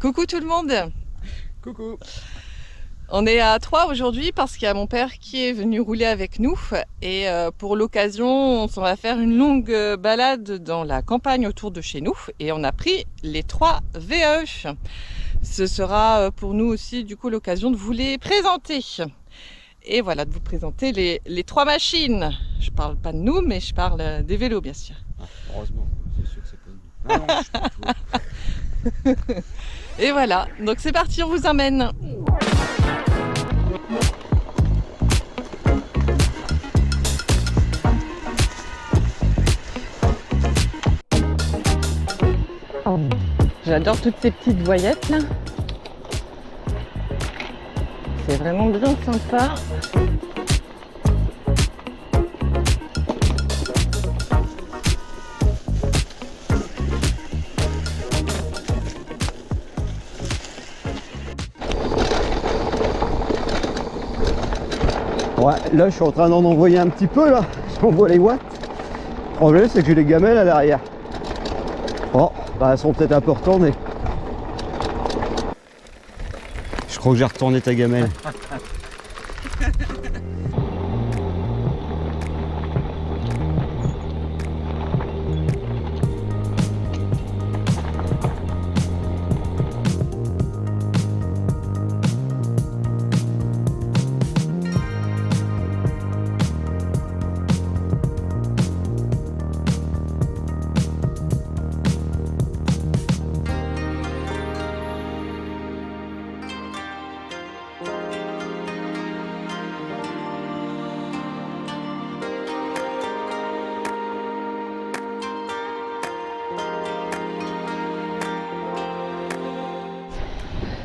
Coucou tout le monde. Coucou. On est à 3 aujourd'hui parce qu'il y a mon père qui est venu rouler avec nous et pour l'occasion on va faire une longue balade dans la campagne autour de chez nous et on a pris les 3 VAE. Ce sera pour nous aussi du coup l'occasion de vous les présenter. Et voilà, de vous présenter les 3 machines. Je parle pas de nous mais je parle des vélos bien sûr. Ah, heureusement, c'est sûr que c'est pas nous. Non, non, je suis fou. Et voilà, donc c'est parti, on vous emmène. J'adore toutes ces petites voyettes là. C'est vraiment bien sympa. Ouais, là je suis en train d'en envoyer un petit peu là. J'envoie les watts. Le problème c'est que j'ai les gamelles à l'arrière. Bon, bah elles sont peut-être importantes mais... Je crois que j'ai retourné ta gamelle.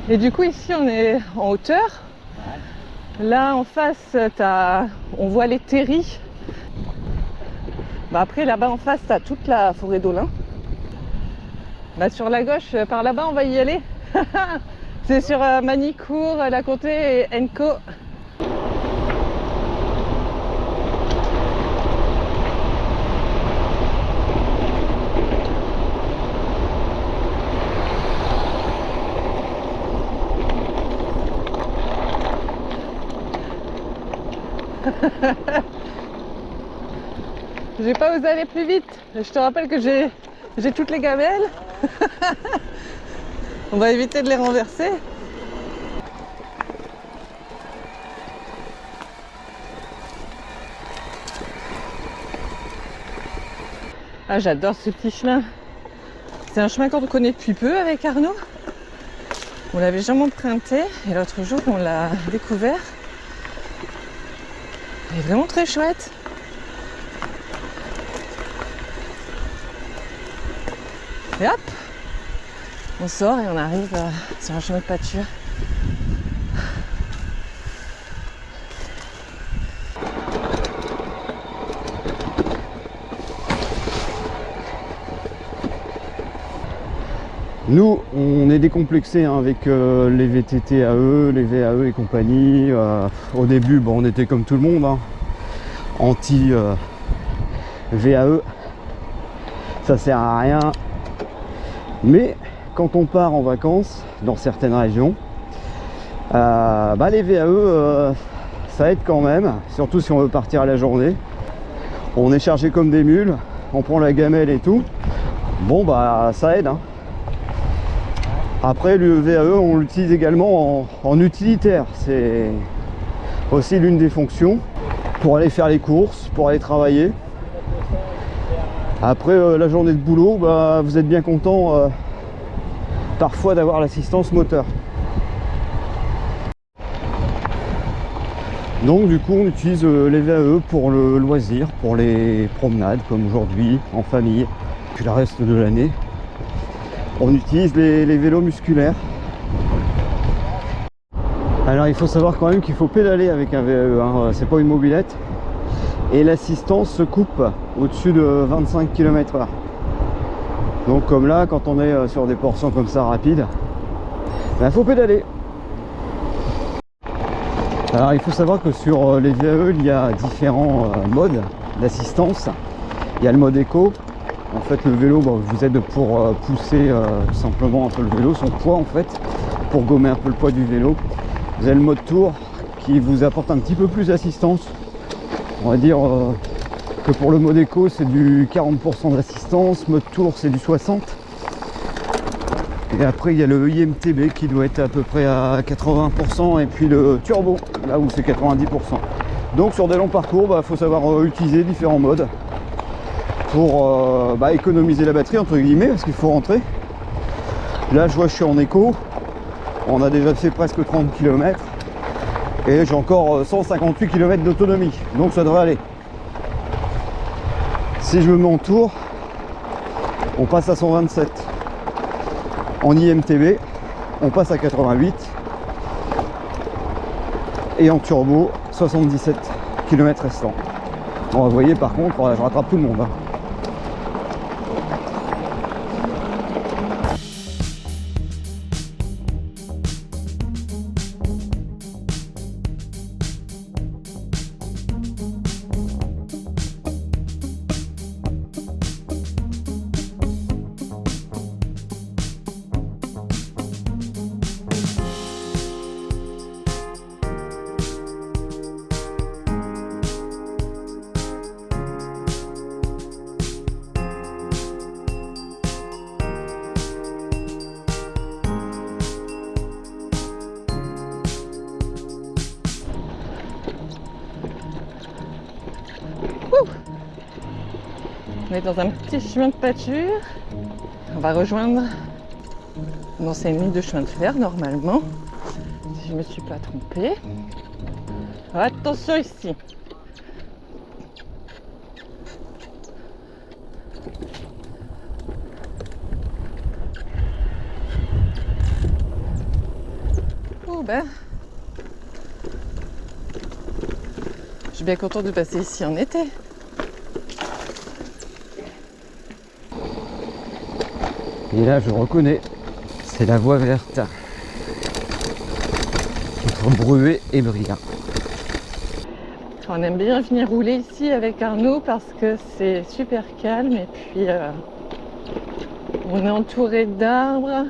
Et du coup ici on est en hauteur. Là en face on voit les terris. Après là-bas en face t'as toute la forêt d'Olin. Sur la gauche par là-bas on va y aller. C'est sur Manicourt, La Comté et Enco. J'ai pas osé aller plus vite. Je te rappelle que j'ai toutes les gamelles. On va éviter de les renverser. Ah, j'adore ce petit chemin. C'est un chemin qu'on connaît depuis peu avec Arnaud. On l'avait jamais emprunté et l'autre jour on l'a découvert. Il est vraiment très chouette. Et hop, on sort et on arrive sur un chemin de pâture. Nous, on est décomplexés hein, avec les VTT AE, les VAE et compagnie. Au début, bon, on était comme tout le monde, hein, anti VAE. Ça sert à rien. Mais quand on part en vacances dans certaines régions, les VAE, ça aide quand même, surtout si on veut partir à la journée. On est chargé comme des mules, on prend la gamelle et tout. Bon, ça aide. Hein. Après, le VAE, on l'utilise également en utilitaire. C'est aussi l'une des fonctions pour aller faire les courses, pour aller travailler. Après la journée de boulot, vous êtes bien content parfois d'avoir l'assistance moteur. Donc du coup on utilise les VAE pour le loisir, pour les promenades comme aujourd'hui, en famille. Puis le reste de l'année, on utilise les vélos musculaires. Alors il faut savoir quand même qu'il faut pédaler avec un VAE, hein. C'est pas une mobilette. Et l'assistance se coupe au-dessus de 25 km/h. Donc comme là, quand on est sur des portions comme ça rapides, faut pédaler. Alors il faut savoir que sur les VAE, il y a différents modes d'assistance. Il y a le mode éco, En fait, le vélo vous aide pour pousser tout simplement un peu le vélo, son poids en fait, pour gommer un peu le poids du vélo. Vous avez le mode tour qui vous apporte un petit peu plus d'assistance. On va dire que pour le mode éco, c'est du 40% d'assistance, mode tour c'est du 60%. Et après il y a le IMTB qui doit être à peu près à 80% et puis le turbo, là où c'est 90%. Donc sur des longs parcours, il faut savoir utiliser différents modes pour économiser la batterie entre guillemets, parce qu'il faut rentrer. Là je vois que je suis en éco, on a déjà fait presque 30 km et j'ai encore 158 km d'autonomie, donc ça devrait aller. Si je me mets en tour, on passe à 127. En IMTB, on passe à 88. Et en turbo, 77 km restants. Bon, vous voyez, par contre, je rattrape tout le monde. On est dans un petit chemin de pâture. On va rejoindre une ancienne ligne de chemin de fer normalement, si je ne me suis pas trompée. Attention ici. Oh ben, je suis bien contente de passer ici en été. Et là je reconnais, c'est la voie verte entre Bruay et Briare. On aime bien venir rouler ici avec Arnaud parce que c'est super calme et puis on est entouré d'arbres,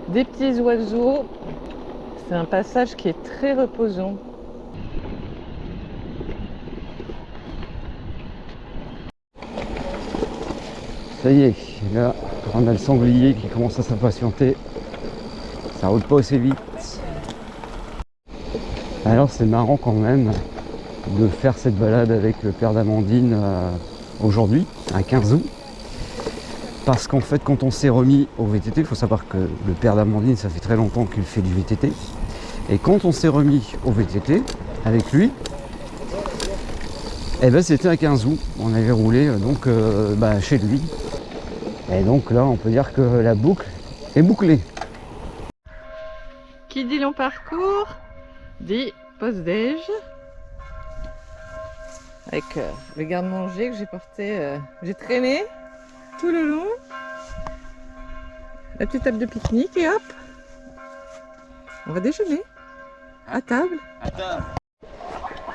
des petits oiseaux. C'est un passage qui est très reposant. Ça y est, là on a le sanglier qui commence à s'impatienter. Ça roule pas assez vite. Alors c'est marrant quand même de faire cette balade avec le père d'Amandine aujourd'hui, un 15 août. Parce qu'en fait quand on s'est remis au VTT, il faut savoir que le père d'Amandine ça fait très longtemps qu'il fait du VTT. Et quand on s'est remis au VTT avec lui, eh ben c'était un 15 août. On avait roulé donc chez lui. Et donc là on peut dire que la boucle est bouclée. Qui dit long parcours dit pause-déj. Avec le garde-manger que j'ai porté, j'ai traîné tout le long. La petite table de pique-nique et hop, on va déjeuner à table.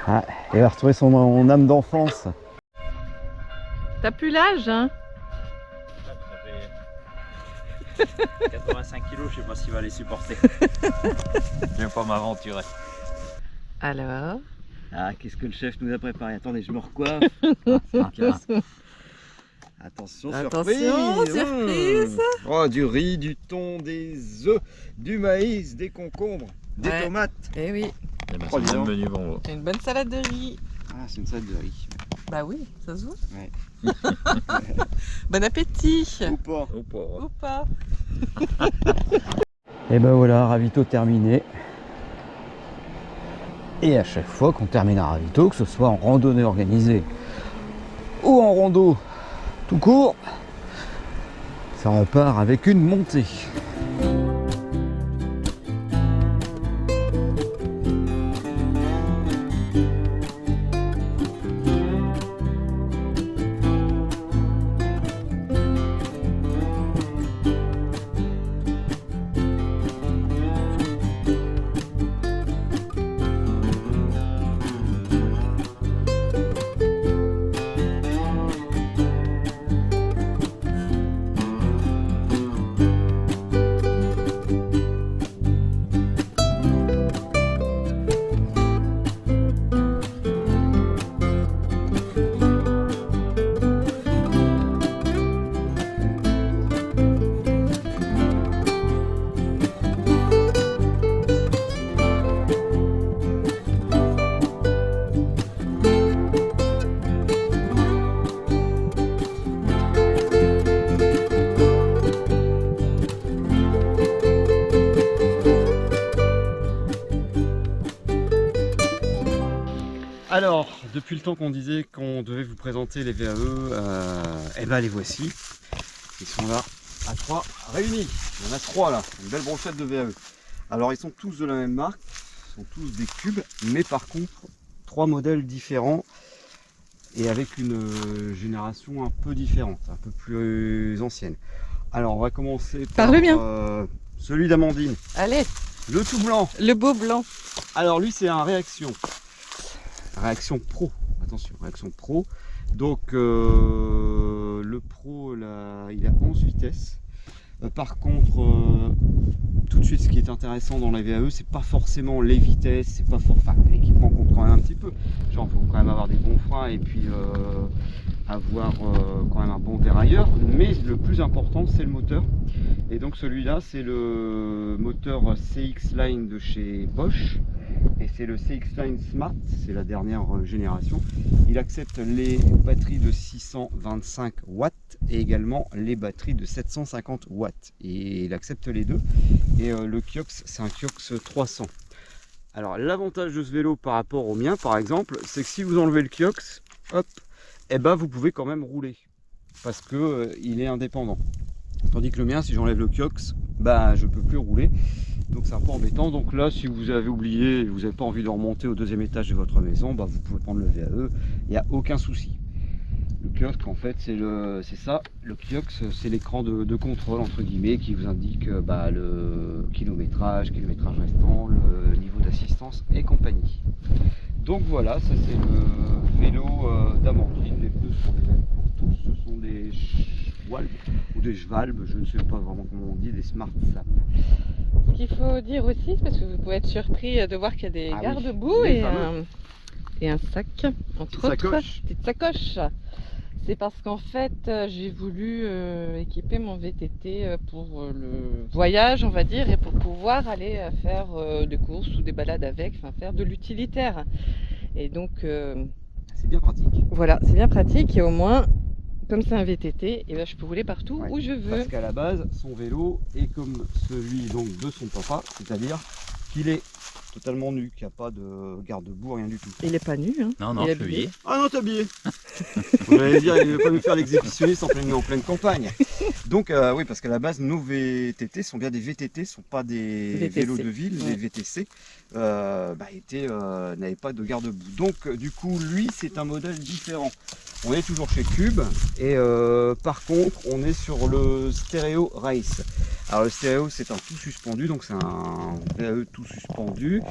Ah, il va retrouver son âme d'enfance. T'as plus l'âge, hein? Ça fait 85 kilos, je sais pas s'il va les supporter. Je vais pas m'aventurer. Alors? Ah, qu'est-ce que le chef nous a préparé? Attendez, je me recoiffe. Attention, Attention, surprise. Oh, du riz, du thon, des œufs, du maïs, des concombres, des tomates. Eh oui. Eh ben, Oh, c'est dis le donc. même menu bon. T'as une bonne salade de riz. Ah, c'est une salade de riz. Bah oui, ça se voit. Ouais. Bon appétit. Ou pas. Ou pas. Ou pas. Et ben voilà, ravito terminé. Et à chaque fois qu'on termine un ravito, que ce soit en randonnée organisée ou en rando tout court, ça repart avec une montée. Alors, depuis le temps qu'on disait qu'on devait vous présenter les VAE, et ben les voici. Ils sont là à 3 réunis. Il y en a 3 là, une belle brochette de VAE. Alors ils sont tous de la même marque, ils sont tous des cubes, mais par contre 3 modèles différents et avec une génération un peu différente, un peu plus ancienne. Alors on va commencer par Parle bien. Celui d'Amandine, Allez, le tout blanc. le beau blanc. Alors lui c'est un réaction pro, attention, réaction pro. Donc le pro là, il a 11 vitesses. Par contre, tout de suite ce qui est intéressant dans la VAE, c'est pas forcément les vitesses, c'est pas enfin l'équipement compte quand même un petit peu. Genre faut quand même avoir des bons freins et puis avoir quand même un bon dérailleur, mais le plus important c'est le moteur. Et donc celui-là c'est le moteur CX Line de chez Bosch et c'est le CX Line Smart, c'est la dernière génération. Il accepte les batteries de 625 watts et également les batteries de 750 watts et il accepte les deux. Et le Kiox c'est un Kiox 300. Alors l'avantage de ce vélo par rapport au mien par exemple, c'est que si vous enlevez le Kiox, hop, et ben vous pouvez quand même rouler parce que il est indépendant. Tandis que le mien, si j'enlève le Kiox, bah je peux plus rouler. Donc c'est un peu embêtant. Donc là, si vous avez oublié et vous n'avez pas envie de remonter au 2e étage de votre maison, bah vous pouvez prendre le VAE, il n'y a aucun souci. Le kiosque en fait c'est ça, le kiosque c'est l'écran de contrôle entre guillemets qui vous indique bah, le kilométrage restant, le niveau d'assistance et compagnie. Donc voilà, ça c'est le vélo d'Amandine, les pneus sont les mêmes pour tous, ce sont des Schwalbe ou des Schwalbe, je ne sais pas vraiment comment on dit, des Smart Sap. Ce qu'il faut dire aussi, parce que vous pouvez être surpris de voir qu'il y a des garde-boue oui, et un sac, entre autres, petite sacoche. C'est parce qu'en fait, j'ai voulu équiper mon VTT pour le voyage, on va dire, et pour pouvoir aller faire des courses ou des balades avec, enfin faire de l'utilitaire. Et donc, c'est bien pratique. Voilà, c'est bien pratique et au moins, comme c'est un VTT, et ben, je peux rouler partout où je veux. Parce qu'à la base, son vélo est comme celui donc de son papa, c'est-à-dire qu'il est totalement nu, qu'il n'y a pas de garde-boue, rien du tout. Il n'est pas nu, hein. Non, je suis habillé. Ah non, t'es habillé. Vous allez dire, il ne veut pas nous faire l'exhibitionniste en pleine campagne. Donc oui, parce qu'à la base, nos VTT sont bien des VTT, ne sont pas des vélos de ville, des VTC. N'avaient pas de garde-boue. Donc du coup, lui, c'est un modèle différent. On est toujours chez Cube et par contre, on est sur le Stéréo Race. Alors le stéréo c'est un tout suspendu, donc c'est un VAE tout suspendu.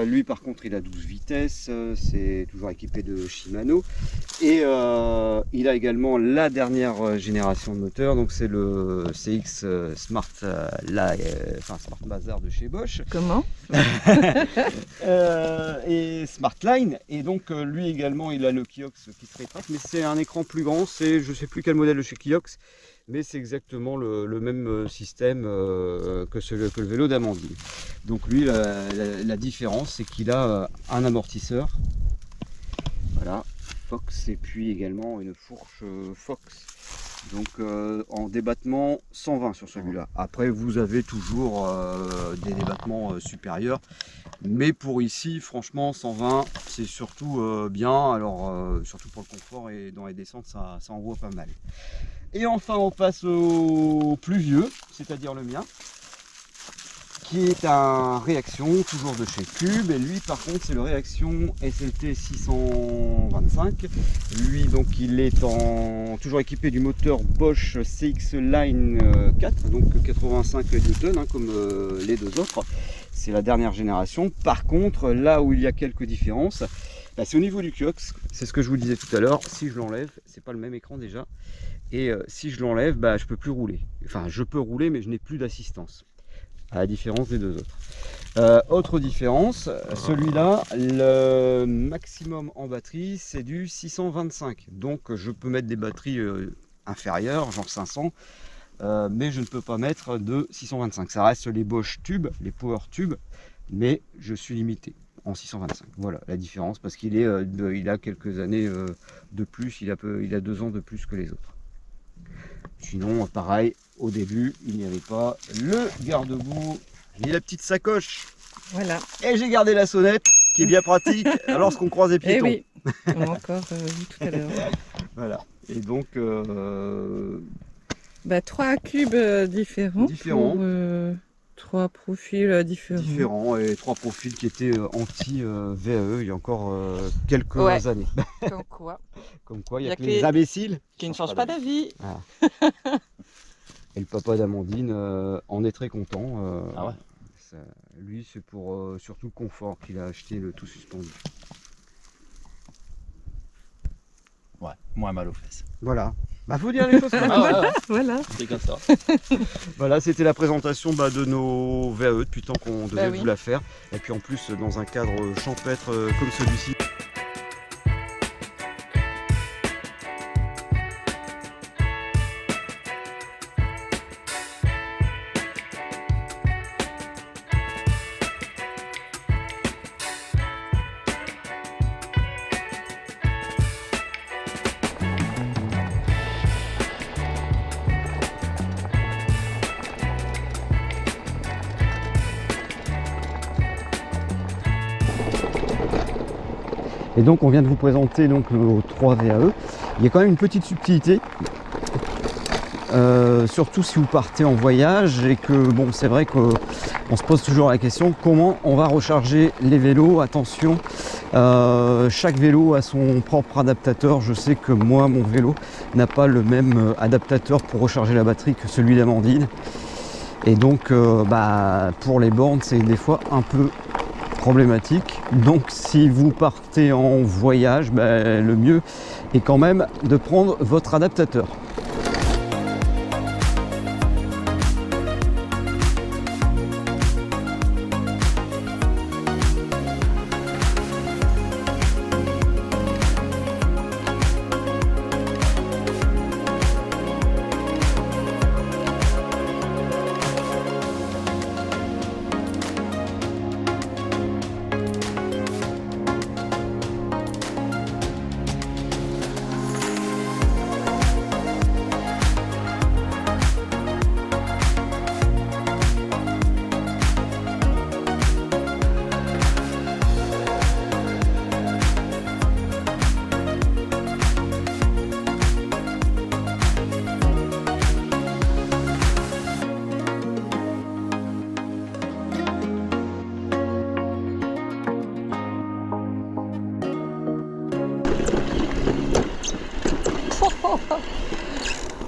Lui par contre il a 12 vitesses, c'est toujours équipé de Shimano. Et il a également la dernière génération de moteur, donc c'est le CX Smart, Smart Bazar de chez Bosch. Comment et Smart Line, et donc lui également il a le Kiox qui se rétracte, mais c'est un écran plus grand, c'est je sais plus quel modèle de chez Kiox, mais c'est exactement le même système que le vélo d'Amandine. Donc lui la différence c'est qu'il a un amortisseur, voilà, Fox, et puis également une fourche Fox. Donc en débattement 120 sur celui-là. Après vous avez toujours des débattements supérieurs, mais pour ici franchement 120 c'est surtout bien. Alors surtout pour le confort et dans les descentes ça envoie pas mal. Et enfin on passe au plus vieux, c'est-à-dire le mien, qui est un réaction toujours de chez Cube, et lui par contre c'est le réaction SLT 625. Lui donc il est toujours équipé du moteur Bosch CX Line 4, donc 85 Newton hein, comme les deux autres. C'est la dernière génération. Par contre là où il y a quelques différences, c'est au niveau du Kiox. C'est ce que je vous disais tout à l'heure, si je l'enlève, c'est pas le même écran déjà, et si je l'enlève, je peux plus rouler. Enfin je peux rouler mais je n'ai plus d'assistance, à la différence des deux autres. Autre différence, celui-là, le maximum en batterie, c'est du 625. Donc je peux mettre des batteries inférieures, genre 500, mais je ne peux pas mettre de 625. Ça reste les Bosch Tube, les Power Tube, mais je suis limité en 625. Voilà la différence, parce qu'il il a quelques années de plus, il a 2 ans de plus que les autres. Sinon, pareil, au début, il n'y avait pas le garde-boue ni la petite sacoche. Voilà. Et j'ai gardé la sonnette qui est bien pratique lorsqu'on croise des Eh piétons. oui, on a encore vu tout à l'heure. Voilà. Et donc, 3 cubes différents. Différents. Pour 3 profils différents. différents et 3 profils qui étaient anti-VAE il y a encore quelques Ouais. années. Comme quoi, Comme quoi, il y Y a a que que les les- imbéciles. qui ne change pas d'avis. Et le papa d'Amandine en est très content. Ah ouais. Lui, c'est pour surtout le confort qu'il a acheté le tout suspendu. Ouais, moins mal aux fesses. Voilà. Bah, faut dire les choses comme ça. Ah ouais, Voilà. c'est comme ça. Voilà, c'était la présentation de nos VAE depuis le temps qu'on devait oui. vous la faire. Et puis en plus, dans un cadre champêtre comme celui-ci. Et donc on vient de vous présenter donc nos 3 VAE. Il y a quand même une petite subtilité, surtout si vous partez en voyage et que bon, c'est vrai qu'on se pose toujours la question comment on va recharger les vélos. Attention, chaque vélo a son propre adaptateur. Je sais que moi, mon vélo n'a pas le même adaptateur pour recharger la batterie que celui d'Amandine. Et donc pour les bornes, c'est des fois un peu problématique. Donc si vous partez en voyage, le mieux est quand même de prendre votre adaptateur.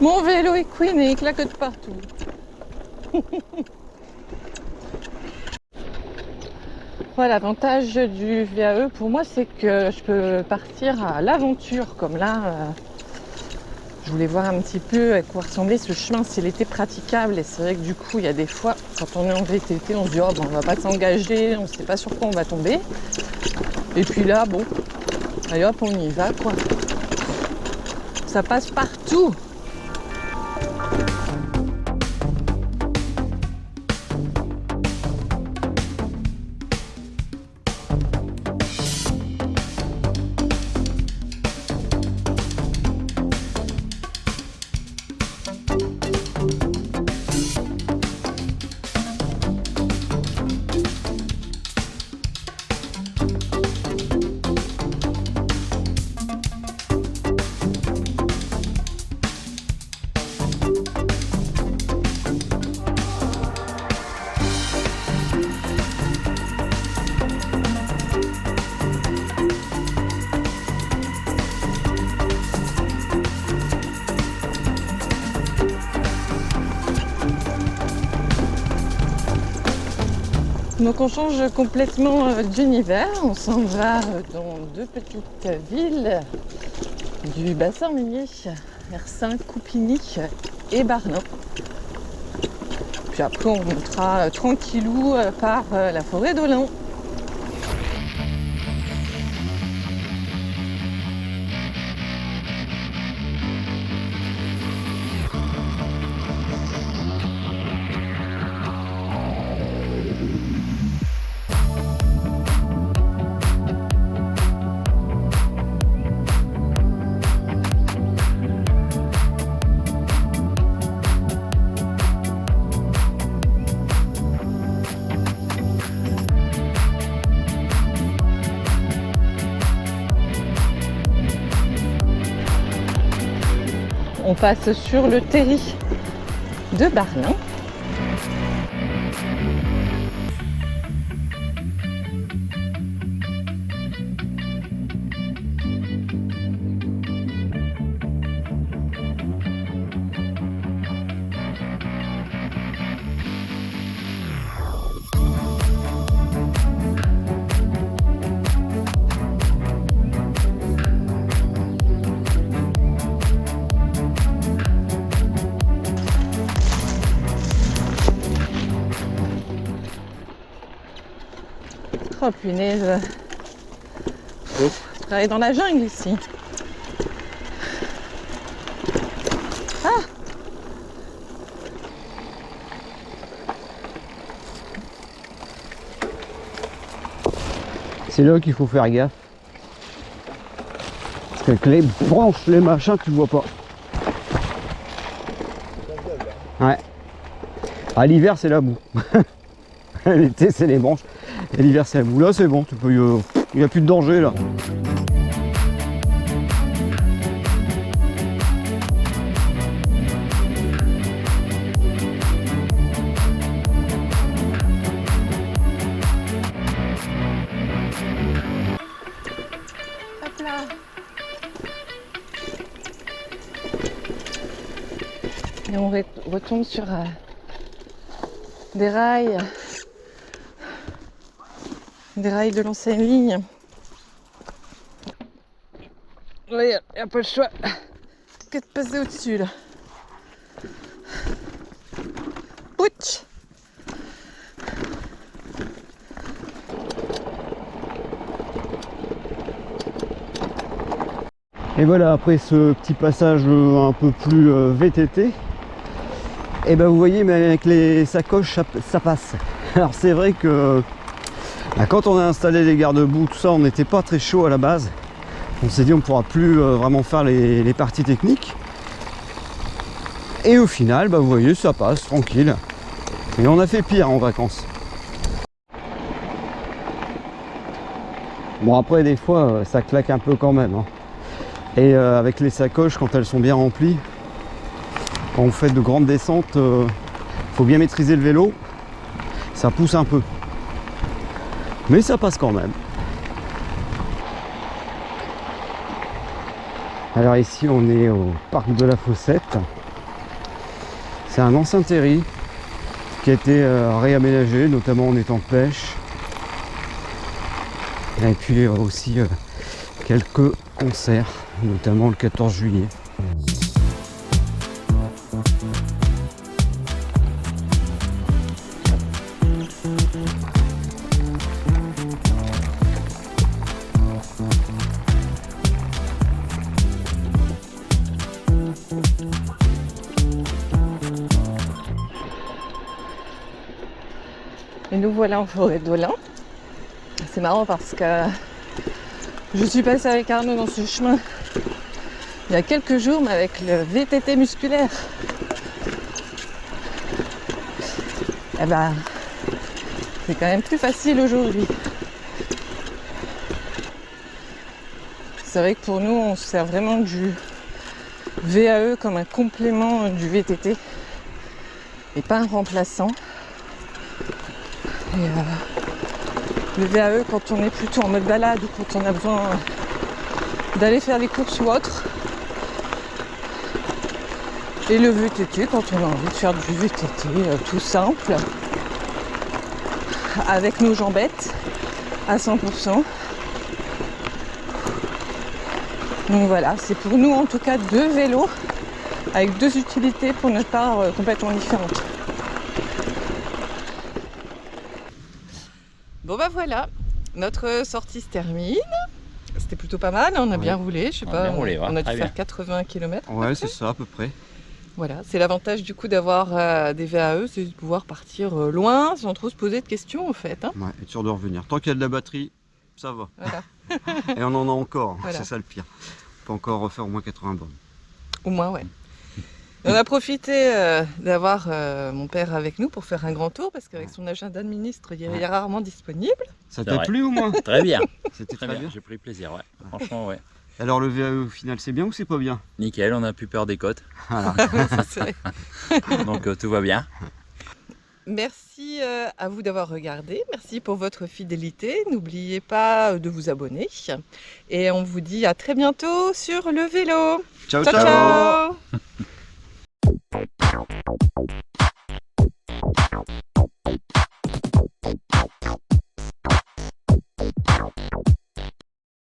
Mon vélo est queen et il claque de partout. Voilà, l'avantage du VAE pour moi, c'est que je peux partir à l'aventure. Comme là, je voulais voir un petit peu à quoi ressemblait ce chemin, s'il était praticable. Et c'est vrai que du coup, il y a des fois, quand on est en VTT, on se dit oh, on va pas s'engager, on ne sait pas sur quoi on va tomber. Et puis là, bon, allez hop, on y va quoi. Ça passe partout. Donc on change complètement d'univers, on s'en va dans 2 petites villes du bassin minier, Ersin, Coupigny et Barnin. Puis après on montera tranquillou par la forêt d'Olin. passe sur le terri de Barlin. Oh punaise, je travaille dans la jungle ici. Ah, C'est là qu'il faut faire gaffe. Parce qu'avec les branches, les machins, tu vois pas. Ouais. À l'hiver, c'est la boue. L'été, c'est les branches. Et l'hiver, c'est la boue. Là, c'est bon. Tu peux. Il n'y a plus de danger là. hop là. Et on retombe sur des rails de l'ancienne ligne. Oui, il n'y a pas le choix que de passer au-dessus là. Ouch! Et voilà, après ce petit passage un peu plus VTT, et ben vous voyez, mais avec les sacoches, ça passe. Alors c'est vrai que quand on a installé les garde-boue, tout ça, on n'était pas très chaud à la base. On s'est dit on ne pourra plus vraiment faire les parties techniques. Et au final, bah, vous voyez, ça passe, tranquille. Et on a fait pire en vacances. Bon après, des fois, ça claque un peu quand même. Hein. Et avec les sacoches, quand elles sont bien remplies, quand on fait de grandes descentes, faut bien maîtriser le vélo. Ça pousse un peu. Mais ça passe quand même. Alors ici, on est au parc de la Fossette. C'est un ancien terri qui a été réaménagé, notamment en étang de pêche. Et puis aussi quelques concerts, notamment le 14 juillet. Et nous voilà en forêt d'Olin. C'est marrant parce que je suis passée avec Arnaud dans ce chemin il y a quelques jours, mais avec le VTT musculaire. Eh ben, c'est quand même plus facile aujourd'hui. C'est vrai que pour nous, on se sert vraiment du VAE comme un complément du VTT et pas un remplaçant. Et le VAE, quand on est plutôt en mode balade ou quand on a besoin d'aller faire des courses ou autre. Et le VTT, quand on a envie de faire du VTT tout simple, avec nos jambettes à 100%. Donc voilà, c'est pour nous en tout cas deux vélos avec deux utilités pour notre part complètement différentes. Bon bah voilà, notre sortie se termine. C'était plutôt pas mal, on a bien roulé, je sais pas, on a dû faire 80 km. Ouais, c'est ça à peu près. Voilà, c'est l'avantage du coup d'avoir des VAE, c'est de pouvoir partir loin sans trop se poser de questions en fait. Hein. Ouais, être sûr de revenir. Tant qu'il y a de la batterie, ça va. Voilà. Et on en a encore, Voilà. c'est ça le pire. On peut encore refaire au moins 80 bornes. Au moins, ouais. On a profité d'avoir mon père avec nous pour faire un grand tour parce qu'avec son agenda de ministre, il est rarement disponible. Ça t'a plu au moins? Très bien. C'était Très bien. J'ai pris plaisir, ouais. Franchement, ouais. Alors le VAE au final c'est bien ou c'est pas bien? Nickel, on n'a plus peur des côtes. Voilà. Donc tout va bien. Merci à vous d'avoir regardé, merci pour votre fidélité. N'oubliez pas de vous abonner et on vous dit à très bientôt sur le vélo. Ciao, Ciao, ciao. ciao!